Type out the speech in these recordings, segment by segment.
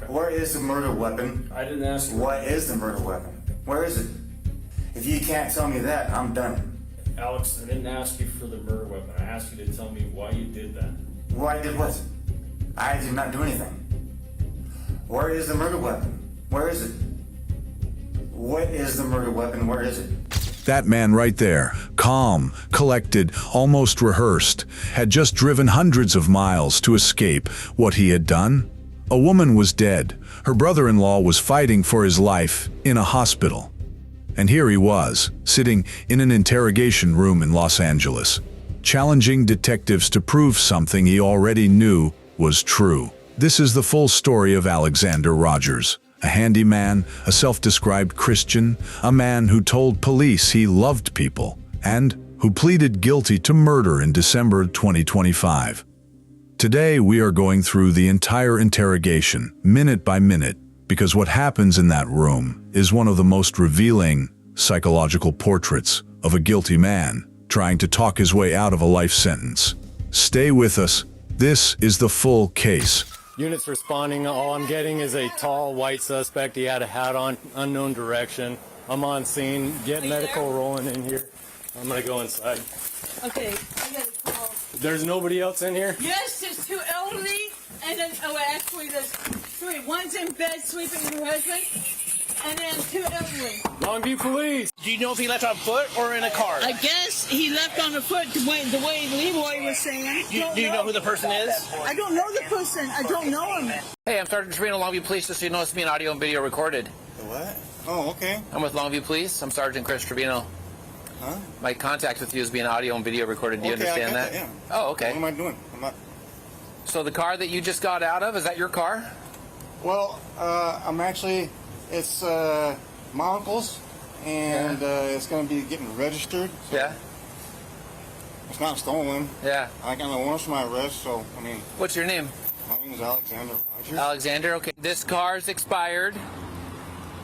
Where is the murder weapon? I didn't ask you. What is the murder weapon? Where is it? If you can't tell me that, I'm done. Alex, I didn't ask you for the murder weapon. I asked you to tell me why you did that. Why did what? I did not do anything. Where is the murder weapon? Where is it? What is the murder weapon? Where is it? That man right there, calm, collected, almost rehearsed, had just driven hundreds of miles to escape what he had done. A woman was dead. Her brother-in-law was fighting for his life in a hospital. And here he was, sitting in an interrogation room in Los Angeles, challenging detectives to prove something he already knew was true. This is the full story of Alexander Rogers, a handyman, a self-described Christian, a man who told police he loved people, and who pleaded guilty to murder in December 2025. Today we are going through the entire interrogation, minute by minute, because what happens in that room is one of the most revealing psychological portraits of a guilty man trying to talk his way out of a life sentence. Stay with us. This is the full case. Units responding, all I'm getting is a tall white suspect. He had a hat on, unknown direction. I'm on scene, get medical rolling in here. I'm gonna go inside. Okay, I got a call. There's nobody else in here? Yes, there's two elderly, and then, oh, actually, there's three. One's in bed sleeping with her husband, and then two elderly. Longview Police! Do you know if he left on foot or in a car? I guess he left on the foot the way Leroy was saying. Do you know who the person is? I don't know the person. I don't know him. Hey, I'm Sergeant Trevino, Longview Police, just so you know it's being audio and video recorded. What? Oh, okay. I'm with Longview Police. I'm Sergeant Chris Trevino. Huh? My contact with you is being audio and video recorded. Do you Okay, understand I that? get that, yeah. Oh, okay. What am I doing? I'm not... So the car that you just got out of, is that your car? Well, I'm actually... It's my uncle's, and it's going to be getting registered. So Yeah? it's not stolen. Yeah. I got no warrants for my arrest, so, I mean, What's your name? my name is Alexander Rogers. Alexander, okay. This car's expired.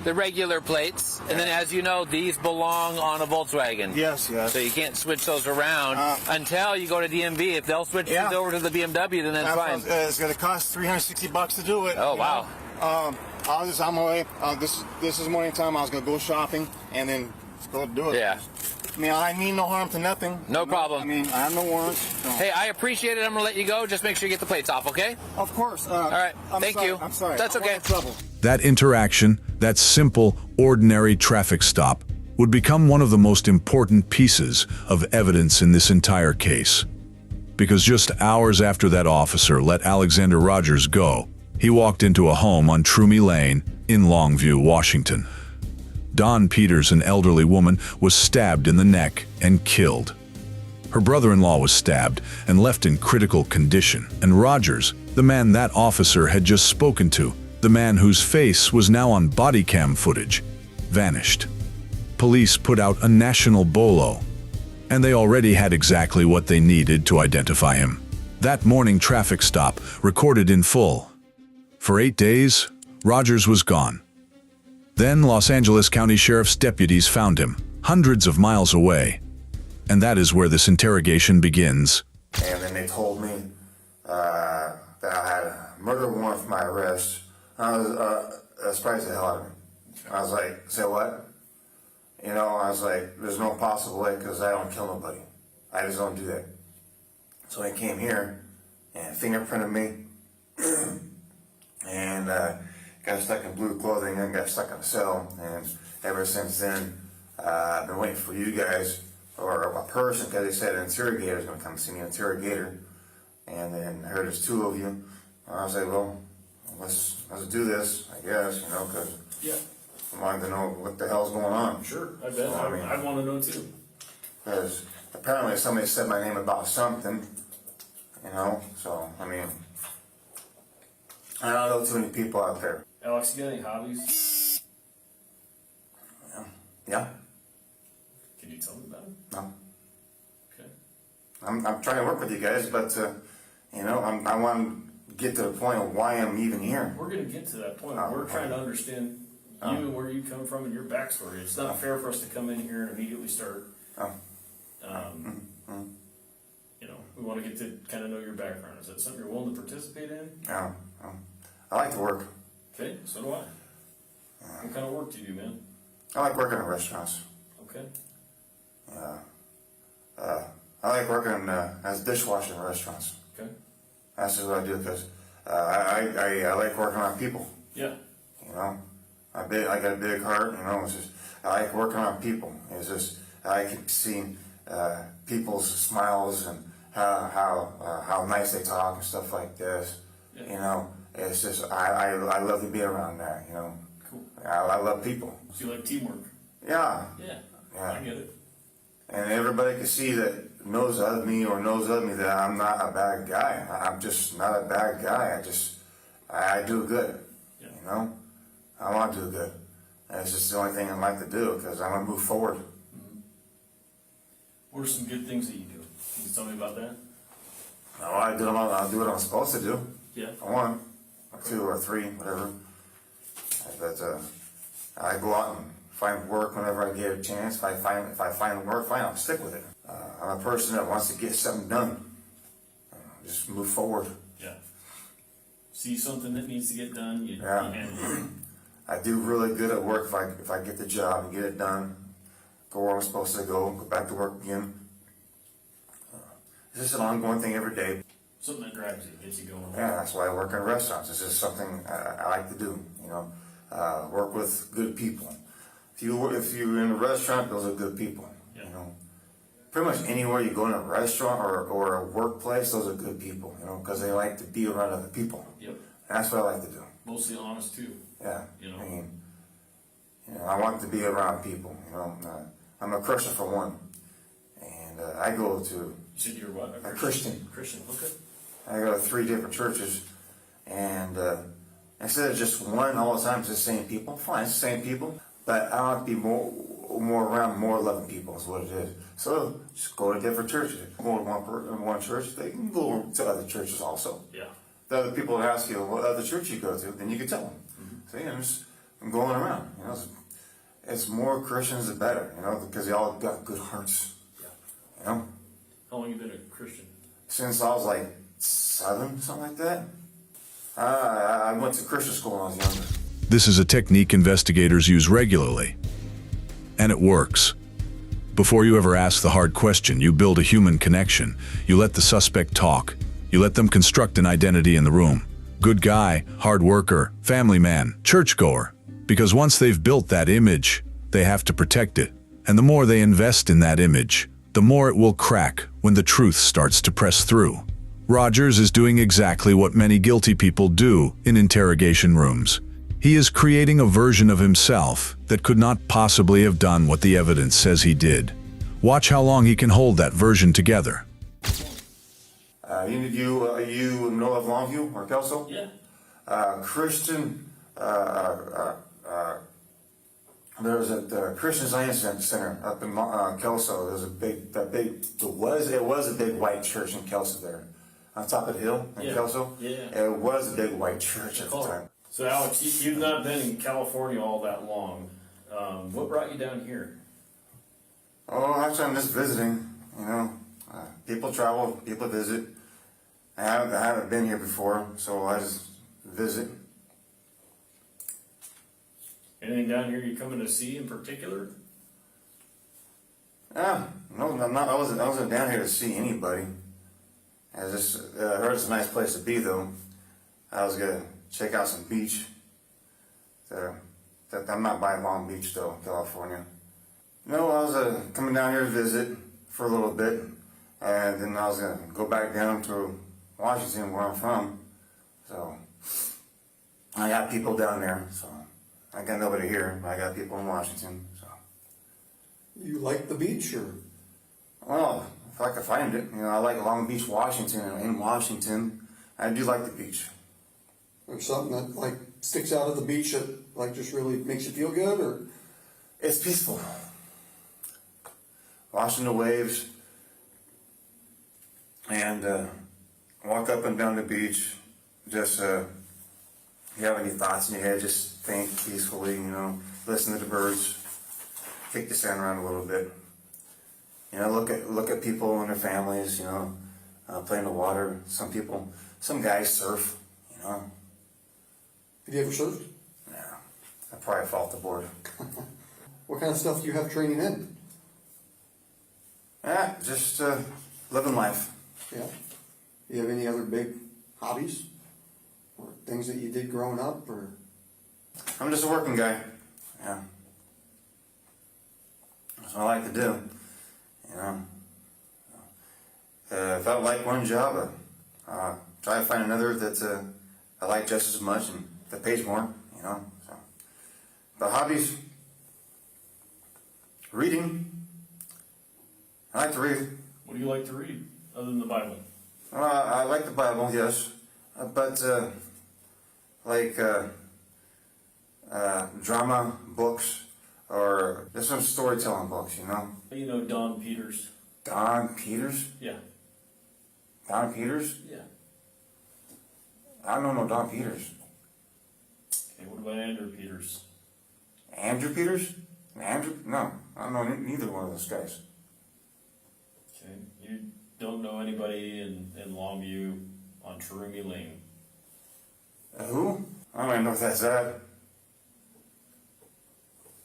The regular plates. And then, as you know, these belong on a Volkswagen. Yes, yes. So you can't switch those around until you go to DMV. If they'll switch Yeah. these over to the BMW, then that's fine. It's going to cost $360 to do it. Oh, you wow. know. I was just on my way. This is morning time. I was going to go shopping and then just go do it. Yeah. I mean, I mean no harm to nothing. No problem. I mean, I have no warrants. So. Hey, I appreciate it. I'm going to let you go. Just make sure you get the plates off, okay? Of course. All right. Thank you. I'm sorry. That's okay. Trouble. That interaction, that simple, ordinary traffic stop, would become one of the most important pieces of evidence in this entire case. Because just hours after that officer let Alexander Rogers go, he walked into a home on Trumie Lane in Longview, Washington. Dawn Peters, an elderly woman, was stabbed in the neck and killed. Her brother-in-law was stabbed and left in critical condition. And Rogers, the man that officer had just spoken to, the man whose face was now on body cam footage, vanished. Police put out a national bolo, and they already had exactly what they needed to identify him. That morning traffic stop, recorded in full. For 8 days, Rogers was gone. Then Los Angeles County Sheriff's deputies found him, hundreds of miles away. And that is where this interrogation begins. And then they told me that I had a murder warrant for my arrest. I was surprised the hell out of me. I was like, say what? You know, I was like, there's no possible way because I don't kill nobody. I just don't do that. So I came here and fingerprinted me and got stuck in blue clothing and got stuck in a cell. And ever since then, I've been waiting for you guys or a person, because they said an interrogator is going to come see me, an interrogator. And then I heard there's two of you. I was like, well, let's do this, I guess, you know, because Yeah, I wanted to know what the hell's going on. sure. I bet. So, I mean, I want to know too. because apparently somebody said my name about something, you know, so, I mean, I don't know too many people out there. Alex, you got any hobbies? Yeah? Can you tell me about them? No. Okay. I'm trying to work with you guys, but, you know, I want to get to the point of why I'm even here. We're going to get to that point. Oh, We're trying to understand you and where you come from and your backstory. It's not fair for us to come in here and immediately start. You know, we want to get to kind of know your background. Is that something you're willing to participate in? I like to work. Okay, so do I. What kind of work do you do, man? I like working in restaurants. Okay. I like working as a dishwasher in restaurants. Okay. That's just what I do because I like working on people. Yeah. You know, I got a big heart. You know, it's just I like working on people. It's just I like seeing people's smiles and how nice they talk and stuff like this. Yeah. You know, it's just I love to be around that. You know, Cool. I love people. So you like teamwork? Yeah, Yeah. Yeah. I get it. and everybody can see that knows of me that I'm not a bad guy. I'm just not a bad guy. I do good. Yeah. You know, I want to do good. And it's just the only thing I like to do because I want to move forward. What are some good things that you do? Can you tell me about that? No, I'll do what I'm supposed to do. Yeah. One, or two, or three, whatever. But I go out and find work whenever I get a chance. If I find work, fine, I'll stick with it. I'm a person that wants to get something done. Just move forward. Yeah. See something that needs to get done, you Yeah. handle it. I do really good at work if I get the job and get it done. Go where I'm supposed to go back to work again. It's just an ongoing thing every day. Something that grabs you, gets you going. Yeah, that's why I work in restaurants. It's just something I like to do. You know, work with good people. If you're in a restaurant, those are good people. Yeah. You know, pretty much anywhere you go in a restaurant or a workplace, those are good people. You know, because they like to be around other people. Yep. And that's what I like to do. Mostly honest too. Yeah. You know. I mean, I want to be around people. You know, I'm a Christian for one, and I go to You said you're what? a Christian. Christian. Okay. I go to 3 different churches, and instead of just one all the time, it's the same people. Fine, it's the same people, but I want to be more around more loving people is what it is. So just go to different churches. Go to one church, they can go to other churches also. Yeah. The other people ask you what other church you go to, then you can tell them. So I'm going around. You know, it's more Christians the better. You know, because they all got good hearts. Yeah. You know, How long you been a Christian? since I was like 7, something like that. I went to Christian school when I was younger. This is a technique investigators use regularly. And it works. Before you ever ask the hard question, you build a human connection. You let the suspect talk. You let them construct an identity in the room. Good guy, hard worker, family man, churchgoer. Because once they've built that image, they have to protect it. And the more they invest in that image, the more it will crack when the truth starts to press through. Rogers is doing exactly what many guilty people do in interrogation rooms. He is creating a version of himself that could not possibly have done what the evidence says he did. Watch how long he can hold that version together. You know of Longview or Kelso? Yeah. Christian, there was a Christian Science Center up in Kelso. There's it was a big white church in Kelso there. On top of the hill in Yeah. Kelso. Yeah. It was a big white church at the Cool. time. So Alex, you've not been in California all that long. What brought you down here? Oh, actually, I'm just visiting. You know, people travel, people visit. I haven't been here before, so I just visit. Anything down here you coming to see in particular? Yeah, no, I'm not. I wasn't down here to see anybody. I heard it's a nice place to be, though. I was gonna check out some beach. I'm not by Long Beach, though, California. No, I was coming down here to visit for a little bit, and then I was gonna go back down to Washington, where I'm from. So I got people down there. So I got nobody here. But I got people in Washington. So You like the beach, or well, if I could find it, I like Long Beach, Washington, and in Washington, I do like the beach. or something that like sticks out of the beach that like just really makes you feel good, or It's peaceful. Watching the waves and walk up and down the beach. Just if you have any thoughts in your head, just think peacefully. Listen to the birds, kick the sand around a little bit. Look at people and their families. Play in the water. Some guys surf. Have you ever surfed? Yeah, I probably fall off the board. What kind of stuff do you have training in? Yeah, just living life. Yeah. Do you have any other big hobbies? Or things that you did growing up, or? I'm just a working guy. Yeah. That's what I like to do. You know. If I like one job, try to find another that I like just as much and that pays more. You know. So, but hobbies, reading. I like to read. What do you like to read other than the Bible? I like the Bible, yes, but like drama books or just some storytelling books, you know. You know Don Peters. Don Peters? Yeah. Don Peters? Yeah. I don't know Don Peters. Okay, what about Andrew Peters? Andrew Peters? Andrew? No, I don't know neither one of those guys. Okay, you don't know anybody in Longview on Cherumi Lane. Who? I don't even know if that's that.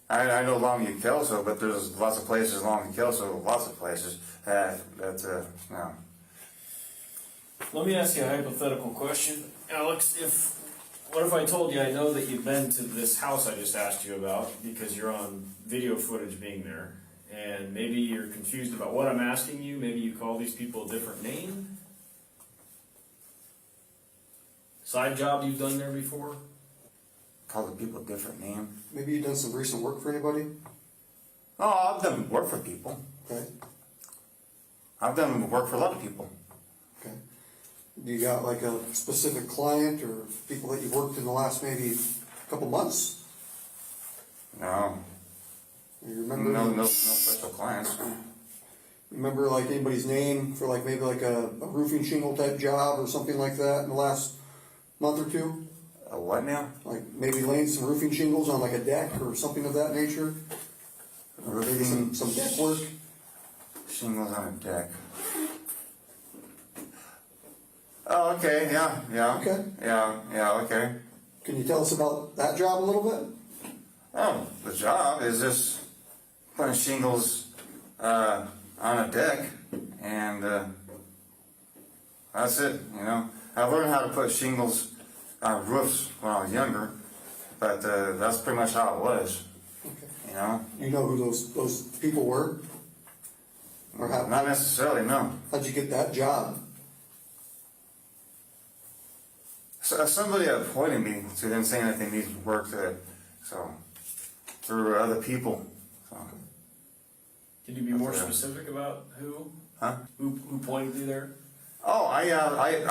I know Longview Kelso, but there's lots of places along Kelso, lots of places that no. Let me ask you a hypothetical question, Alex. What if I told you I know that you've been to this house I just asked you about because you're on video footage being there, and maybe you're confused about what I'm asking you, maybe you call these people a different name? Side job you've done there before? Call the people a different name. Maybe you've done some recent work for anybody? Oh, I've done work for people. Okay. I've done work for a lot of people. Okay. Do you got like a specific client or people that you've worked in the last maybe couple months? No, You remember? no special clients. Remember like anybody's name for like maybe like a roofing shingle type job or something like that in the last month or two? A what now? Like maybe laying some roofing shingles on like a deck or something of that nature? Or maybe Roofing some deck work? shingles on a deck. Oh, okay, yeah. Okay. Yeah, okay. Can you tell us about that job a little bit? Oh, the job is just putting shingles on a deck, and that's it, you know. I learned how to put shingles on roofs when I was younger, but that's pretty much how it was, Okay. you know. You know who those people were? Or how, Not necessarily, no. how'd you get that job? So, somebody appointed me to them saying that they needed work through other people. So, Can you be more specific about who? huh? Who pointed you there? Oh, I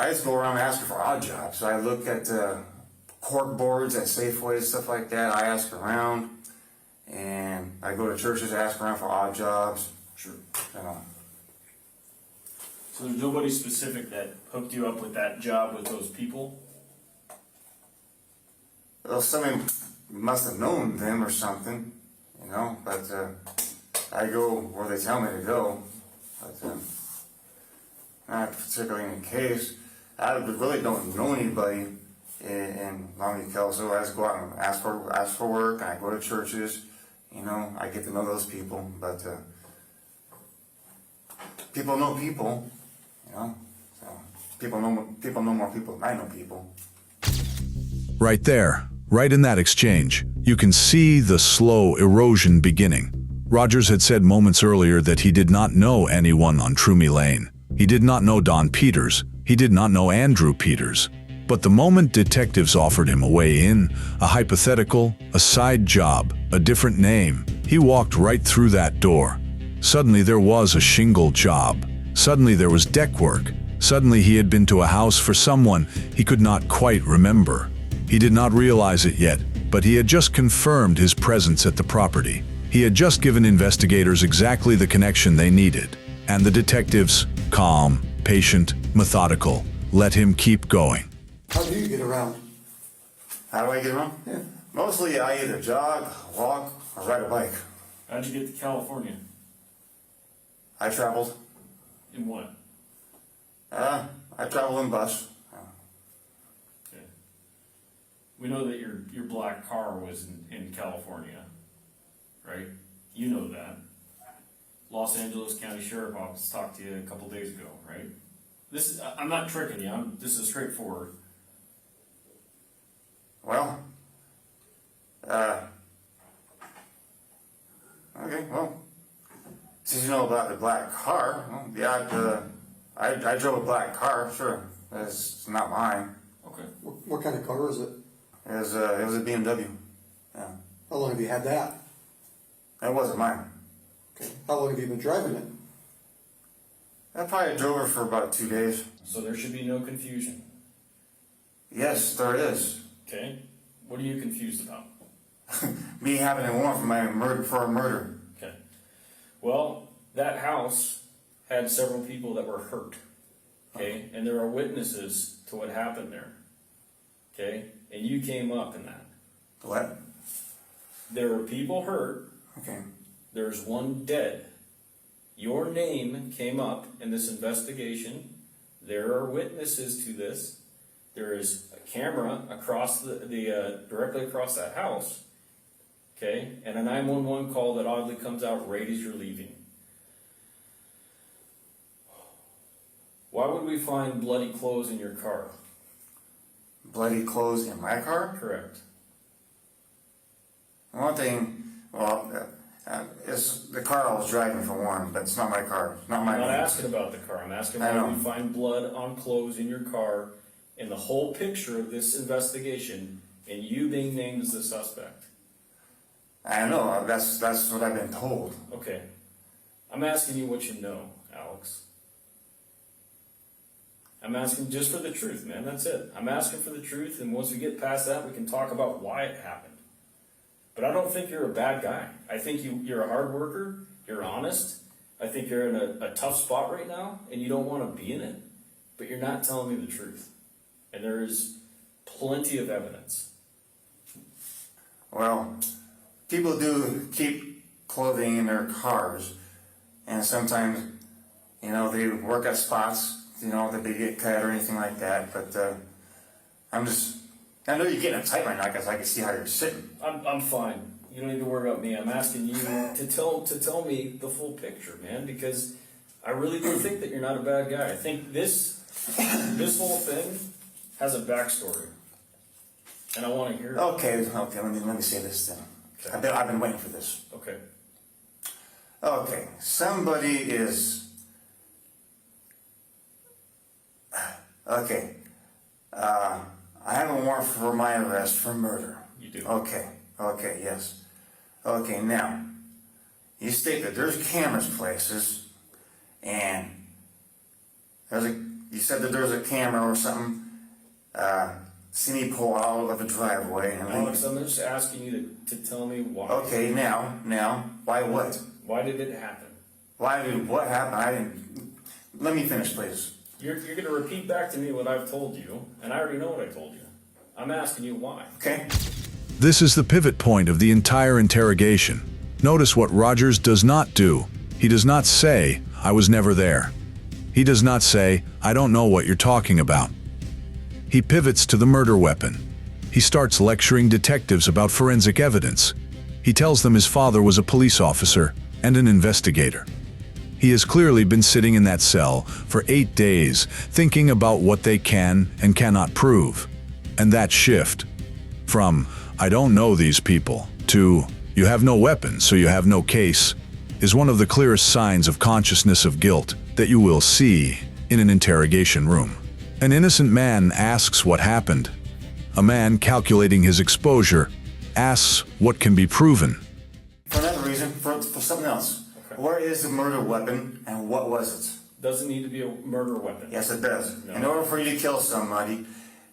just go around asking for odd jobs. I look at cork boards at Safeway, stuff like that. I ask around, and I go to churches, ask around for odd jobs. Sure. You know. So there's nobody specific that hooked you up with that job with those people? Well, somebody must have known them or something, you know. But I go where they tell me to go. But not particularly in the case. I really don't know anybody in Longview Kelso. I just go out and ask for work, and I go to churches. You know, I get to know those people, but people know people. You know, so people know more people than I know people. Right there, right in that exchange, you can see the slow erosion beginning. Rogers had said moments earlier that he did not know anyone on Cherumi Lane. He did not know Don Peters. He did not know Andrew Peters. But the moment detectives offered him a way in, a hypothetical, a side job, a different name, he walked right through that door. Suddenly there was a shingle job. Suddenly there was deck work. Suddenly he had been to a house for someone he could not quite remember. He did not realize it yet, but he had just confirmed his presence at the property. He had just given investigators exactly the connection they needed. And the detectives, calm, patient, methodical, let him keep going. How do you get around? How do I get around? Yeah. Mostly I either jog, walk, or ride a bike. How'd you get to California? I traveled. In what? I travel in bus. Okay. We know that your black car was in California, right? You know that. Los Angeles County Sheriff Office talked to you a couple days ago, right? I'm not tricking you. This is straightforward. Well, okay, well, since you know about the black car, well, yeah, I drove a black car, sure. It's not mine. Okay. What kind of car is it? It was a BMW. Yeah, How long have you had that? it wasn't mine. Okay. How long have you been driving it? I probably drove her for about 2 days. So there should be no confusion. Yes, there is. Okay? What are you confused about? Me having a warrant for a murder. Okay. Well, that house had several people that were hurt. Okay? And there are witnesses to what happened there. Okay? And you came up in that. What? There were people hurt. Okay. There's one dead. Your name came up in this investigation. There are witnesses to this. There is a camera across directly across that house. Okay? And a 911 call that oddly comes out right as you're leaving. Why would we find bloody clothes in your car? Bloody clothes in my car? Correct. One thing, well, it's the car I was driving for one, but it's not my car. It's not my I'm not name. asking about the car. I'm asking I why know. we find blood on clothes in your car in the whole picture of this investigation and you being named as the suspect. I know, that's what I've been told. Okay. I'm asking you what you know, Alex. I'm asking just for the truth, man. That's it. I'm asking for the truth, and once we get past that, we can talk about why it happened. But I don't think you're a bad guy. I think you're a hard worker. You're honest. I think you're in a tough spot right now, and you don't want to be in it. But you're not telling me the truth. And there is plenty of evidence. Well, people do keep clothing in their cars, and sometimes, you know, they work at spots, you know, that they get cut or anything like that. But I know you're getting tight right now because I can see how you're sitting. I'm fine. You don't need to worry about me. I'm asking you to tell me the full picture, man, because I really do think that you're not a bad guy. I think this whole thing has a backstory, and I want to hear it. Okay. Let me say this then. Okay. I've been waiting for this. Okay. Okay, somebody is. Okay, I have a warrant for my arrest for murder. You do. Okay, yes. Okay, now, you state that there's cameras places, and you said that there's a camera or something, see me pull out of a driveway. And Alex, I'm just asking you to tell me why. okay, now, why what? Why did it happen? What happened? Let me finish, please. You're going to repeat back to me what I've told you, and I already know what I told you. I'm asking you why. Okay? This is the pivot point of the entire interrogation. Notice what Rogers does not do. He does not say, "I was never there." He does not say, "I don't know what you're talking about." He pivots to the murder weapon. He starts lecturing detectives about forensic evidence. He tells them his father was a police officer and an investigator. He has clearly been sitting in that cell for 8 days, thinking about what they can and cannot prove. And that shift from, "I don't know these people," to, "You have no weapon, so you have no case," is one of the clearest signs of consciousness of guilt that you will see in an interrogation room. An innocent man asks what happened. A man calculating his exposure asks what can be proven. For another reason, for something else. Okay. Where is the murder weapon and what was it? Doesn't need to be a murder weapon. Yes, it does. No. In order for you to kill somebody,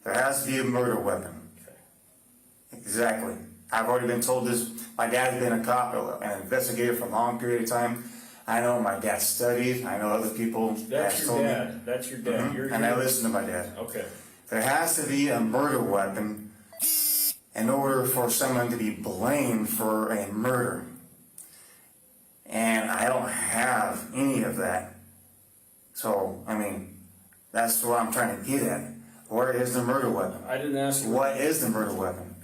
there has to be a murder weapon. Okay. Exactly. I've already been told this. My dad's been a cop, an investigator for a long period of time. I know my dad studied. I know other people That's have your told dad. me. That's your dad. Mhm. And I listen to my dad. Okay. There has to be a murder weapon in order for someone to be blamed for a murder. And I don't have any of that. So, I mean, that's what I'm trying to get at. Where is the murder weapon? I didn't ask you. What is the murder weapon?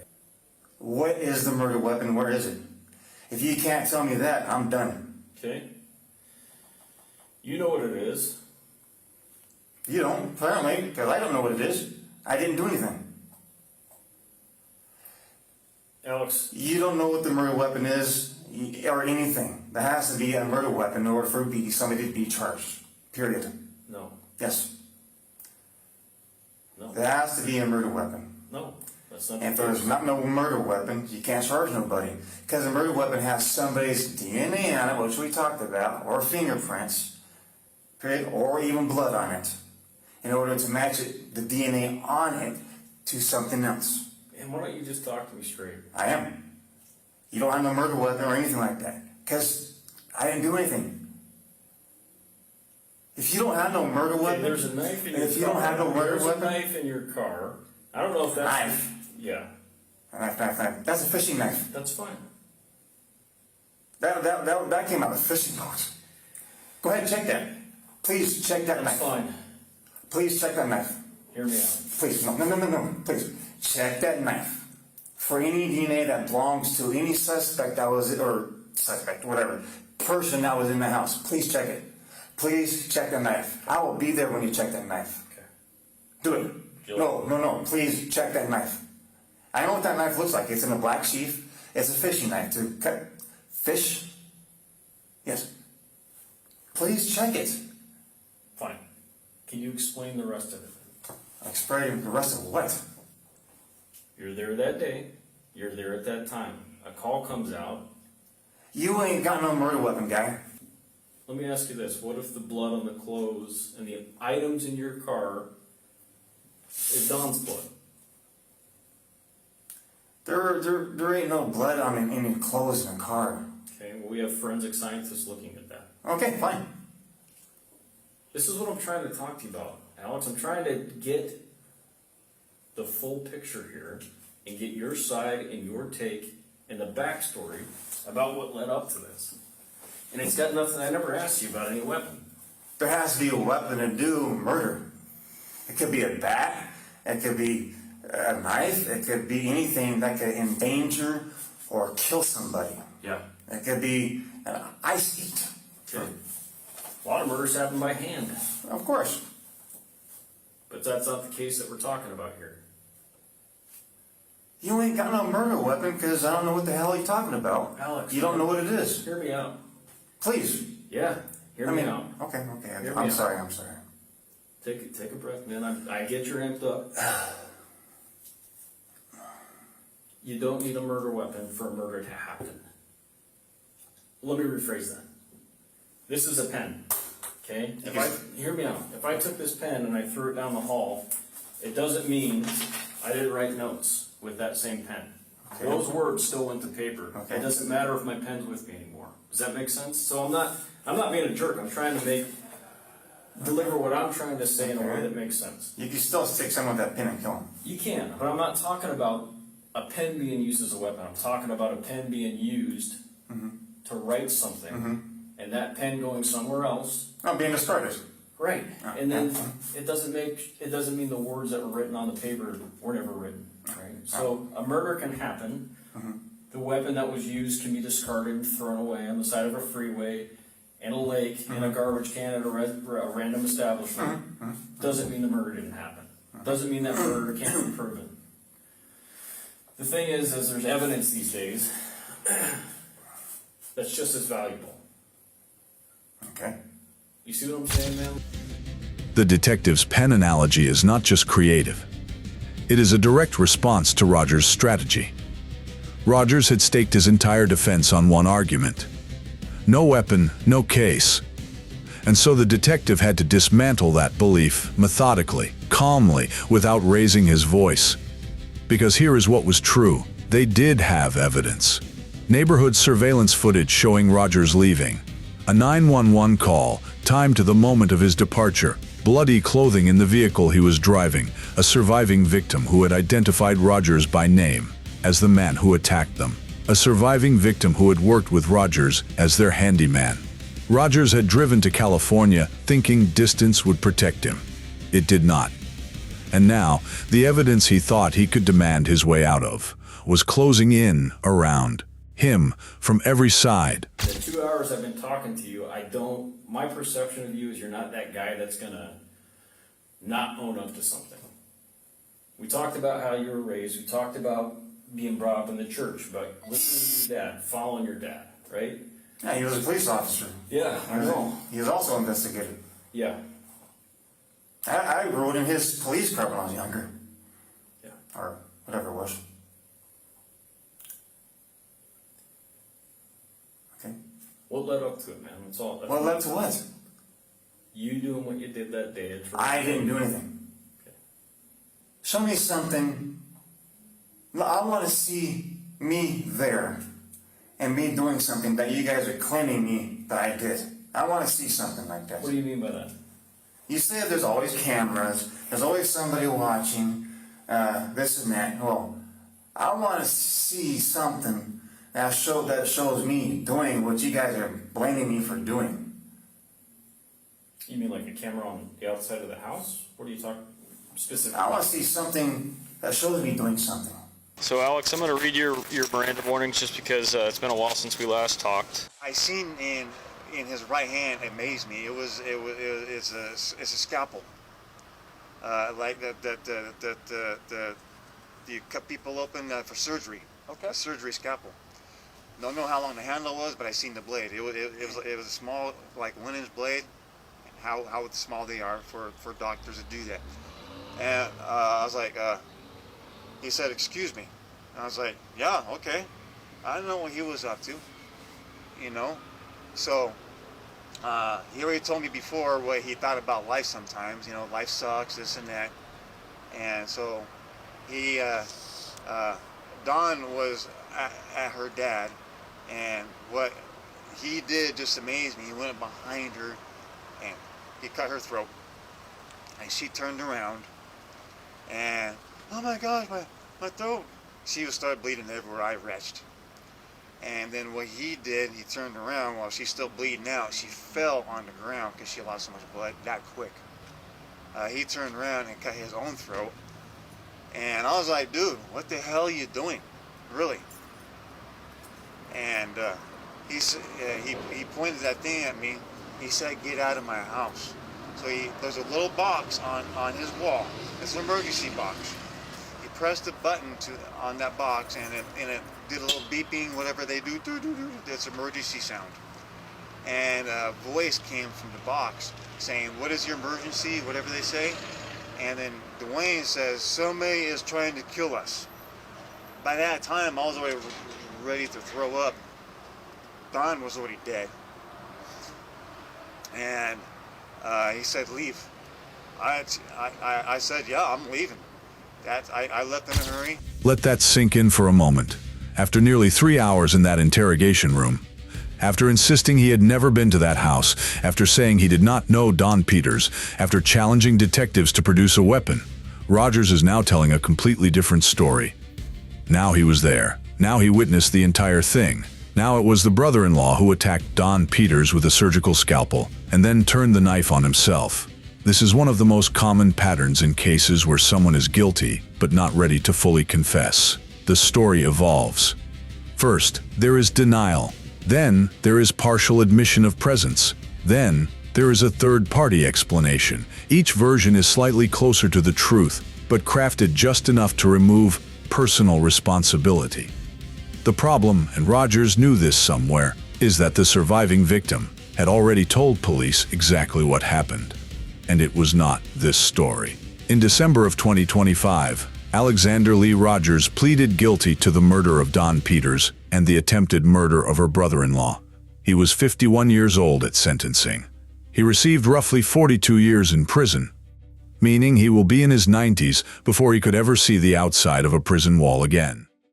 What is the murder weapon? Where is it? If you can't tell me that, I'm done. Okay. You know what it is. You don't, apparently, because I don't know what it is. I didn't do anything. Alex, You don't know what the murder weapon is or anything. There has to be a murder weapon in order for somebody to be charged. Period. no. Yes. No. There has to be a murder weapon. No. That's not And if the there's case. not no murder weapon, you can't charge nobody. Because a murder weapon has somebody's DNA on it, which we talked about, or fingerprints, period, or even blood on it, in order to match it, the DNA on it to something else. And why don't you just talk to me straight? I am. You don't have no murder weapon or anything like that. Because I didn't do anything. If you don't have no murder Okay, weapon, there's a knife in your car. if you don't have no murder There's weapon, a knife in your car. I don't know if that's Knife? Yeah, knife. That's a fishing knife. that's fine. That came out of a fishing boat. Go ahead and check that. Please check that That's knife. fine. Please check that knife. Hear me out. Please, no. Please check that knife for any DNA that belongs to any suspect whatever person that was in the house. Please check it. Please check that knife. I will be there when you check that knife. Okay. Do it. No. Please check that knife. I know what that knife looks like. It's in a black sheath. It's a fishing knife to cut fish. Yes. Please check it. Fine. Can you explain the rest of it? Explain the rest of what? You're there that day. You're there at that time. A call comes out. You ain't got no murder weapon, guy. Let me ask you this. What if the blood on the clothes and the items in your car is Don's blood? There ain't no blood on any clothes in the car. Okay, well, we have forensic scientists looking at that. Okay, fine. This is what I'm trying to talk to you about, Alex. I'm trying to get the full picture here and get your side and your take and the backstory about what led up to this. And it's got nothing, I never asked you about any weapon. There has to be a weapon to do murder. It could be a bat. It could be a knife. It could be anything that could endanger or kill somebody. Yeah. It could be an ice skate. Okay. A lot of murders happen by hand, Of course. but that's not the case that we're talking about here. You ain't got no murder weapon because I don't know what the hell you're talking about. Alex, you don't know what it is. Hear me out. Please. Yeah, hear me out. Okay. Hear me I'm out. sorry. Take a breath, man. I get you're amped up. You don't need a murder weapon for a murder to happen. Let me rephrase that. This is a pen, okay? Hear me out. If I took this pen and I threw it down the hall, it doesn't mean I didn't write notes with that same pen. Okay. Those words still went to paper. Okay. It doesn't matter if my pen's with me anymore. Does that make sense? So I'm not being a jerk. I'm trying to deliver what I'm trying to say in a way that makes sense. You can still stick someone with that pin and kill him. You can, but I'm not talking about a pen being used as a weapon. I'm talking about a pen being used to write something, and that pen going somewhere else. Oh, being discarded. Right, and then it doesn't mean the words that were written on the paper were never written. Right. So a murder can happen. The weapon that was used can be discarded, thrown away on the side of a freeway, in a lake, in a garbage can at a random establishment. Doesn't mean the murder didn't happen. Doesn't mean that murder can't be proven. The thing is there's evidence these days that's just as valuable. Okay. You see what I'm saying, man? The detective's pen analogy is not just creative. It is a direct response to Rogers' strategy. Rogers had staked his entire defense on one argument. No weapon, no case. And so the detective had to dismantle that belief methodically, calmly, without raising his voice. Because here is what was true. They did have evidence. Neighborhood surveillance footage showing Rogers leaving. A 911 call, timed to the moment of his departure. Bloody clothing in the vehicle he was driving. A surviving victim who had identified Rogers by name as the man who attacked them. A surviving victim who had worked with Rogers as their handyman. Rogers had driven to California thinking distance would protect him. It did not. And now, the evidence he thought he could demand his way out of was closing in around him from every side. The 2 hours I've been talking to you, my perception of you is you're not that guy that's gonna not own up to something. We talked about how you were raised, we talked about being brought up in the church, but listening to your dad, following your dad, right? Yeah, he was a police officer. Yeah, I know. He was also investigated. Yeah, I rode in his police car when I was younger. yeah. Or whatever it was. Okay. What led up to it, man? That's all. What led to what? You doing what you did that day. It's I didn't do anything. Show me something. I want to see me there and me doing something that you guys are claiming me that I did. I want to see something like that. What do you mean by that? You say there's always cameras, there's always somebody watching, this and that. Well, I want to see something that shows me doing what you guys are blaming me for doing. You mean like a camera on the outside of the house? What are you talking specifically? I want to see something that shows me doing something. So Alex, I'm going to read your Miranda warnings just because it's been a while since we last talked. I seen in his right hand, it amazed me. It's a scalpel. Like that you cut people open for surgery. Okay. A surgery scalpel. Don't know how long the handle was, but I seen the blade. It was a small, like 1-inch blade. How small they are for doctors to do that. And I was like, he said, "Excuse me." And I was like, "Yeah, okay." I didn't know what he was up to, you know. So he already told me before what he thought about life sometimes. You know, life sucks, this and that. And so he, Dawn was at her dad, and what he did just amazed me. He went behind her and he cut her throat. And she turned around and, "Oh my gosh, my throat." She started bleeding everywhere. I retched. And then what he did, he turned around while she's still bleeding out. She fell on the ground because she lost so much blood that quick. He turned around and cut his own throat. And I was like, "Dude, what the hell are you doing? Really?" And he pointed that thing at me. He said, "Get out of my house." So there's a little box on his wall. It's an emergency box. He pressed a button on that box, and it did a little beeping, whatever they do. That's emergency sound. And a voice came from the box saying, "What is your emergency?" Whatever they say. And then Dwayne says, "Somebody is trying to kill us." By that time, I was already ready to throw up. Don was already dead. And he said, "Leave." I said, "Yeah, I'm leaving." I left in a hurry. Let that sink in for a moment. After nearly 3 hours in that interrogation room, after insisting he had never been to that house, after saying he did not know Don Peters, after challenging detectives to produce a weapon, Rogers is now telling a completely different story. Now he was there. Now he witnessed the entire thing. Now it was the brother-in-law who attacked Don Peters with a surgical scalpel and then turned the knife on himself. This is one of the most common patterns in cases where someone is guilty but not ready to fully confess. The story evolves. First, there is denial. Then, there is partial admission of presence. Then, there is a third-party explanation. Each version is slightly closer to the truth, but crafted just enough to remove personal responsibility. The problem, and Rogers knew this somewhere, is that the surviving victim had already told police exactly what happened. And it was not this story. In December of 2025, Alexander Lee Rogers pleaded guilty to the murder of Don Peters and the attempted murder of her brother-in-law. He was 51 years old at sentencing. He received roughly 42 years in prison, meaning he will be in his 90s before he could ever see the outside of a prison wall again.